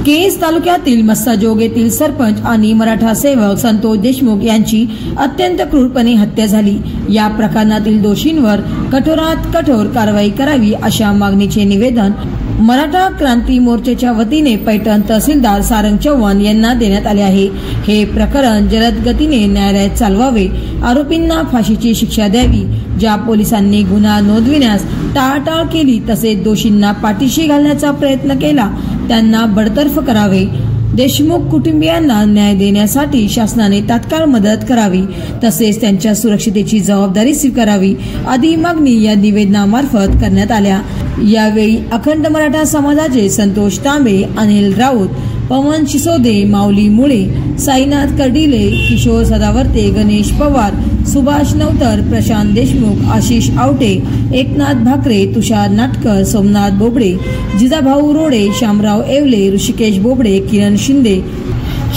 केज तालुक्यातील मस्साजोग येथील सरपंच आणि मराठा सेवक संतोष देशमुख यांची अत्यंत क्रूरपणे हत्या झाली। या प्रकरणातील दोषींवर कठोरात कठोर कारवाई करावी अशा मागणीचे निवेदन मराठा क्रांती मोर्चाच्या वतीने पैठण तहसीलदार सारंग चव्हाण यांना देण्यात आले आहे। हे प्रकरण जलद गतीने न्यायालयात चालवावे, आरोपींना फाशीची शिक्षा द्यावी, ज्या पोलिसांनी गुन्हा नोंदविण्यास टाळाटाळ केली तसेच दोषींना पाठीशी घालण्याचा प्रयत्न केला त्यांना बडतर्फ करावे, देशमुख कुटुंबियांना न्याय देण्यासाठी शासनाने तात्काळ मदत करावी तसेच त्यांच्या सुरक्षितेची जबाबदारी स्वीकारावी आदी मागणी या निवेदनामार्फत करण्यात आल्या। यावेळी अखंड मराठा समाजाचे संतोष तांबे, अनिल राऊत, पवन शिसोदे, माऊली मुळे, साईनाथ कर्डिले, किशोर सदावर्ते, गणेश पवार, सुभाष नवतर, प्रशांत देशमुख, आशिष आवटे, एकनाथ भाकरे, तुषार नाटकर, सोमनाथ बोबडे, जिजाभाऊ रोडे, शामराव येवले, ऋषिकेश बोबडे, किरण शिंदे,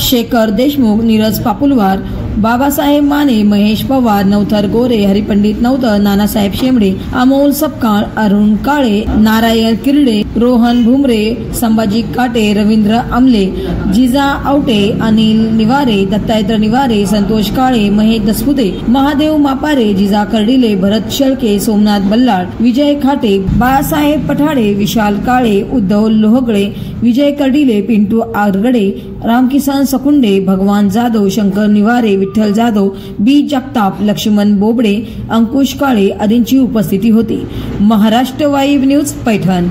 शेखर देशमुख, नीरज पापुलवार, बाबासाहेब माने, महेश पवार, नवथर गोरे, हरिपंडित नवतर, नानासाहेब शेमडे, अमोल सपकाळ, अरुण काळे, नारायण किरडे, रोहन भुमरे, संभाजी काटे, रवींद्र आमले, जिजा आवटे, अनिल निवारे, दत्तात्रय निवारे, संतोष काळे, महेश दसपुते, महादेव मापारे, जिजा कर्डिले, भरत शेळके, सोमनाथ बल्लाळ, विजय खाटे, बाळासाहेब पठाडे, विशाल काळे, उद्धव लोहगडे, विजय कर्डिले, पिंटू आरगडे, रामकिसन सकुंडे, भगवान जाधव, शंकर निवारे, विठ्ठल जाधव, बी जगताप, लक्ष्मण बोबडे, अंकुश काळे आदींची उपस्थिती होती। Maharashtra vibe news Paithan.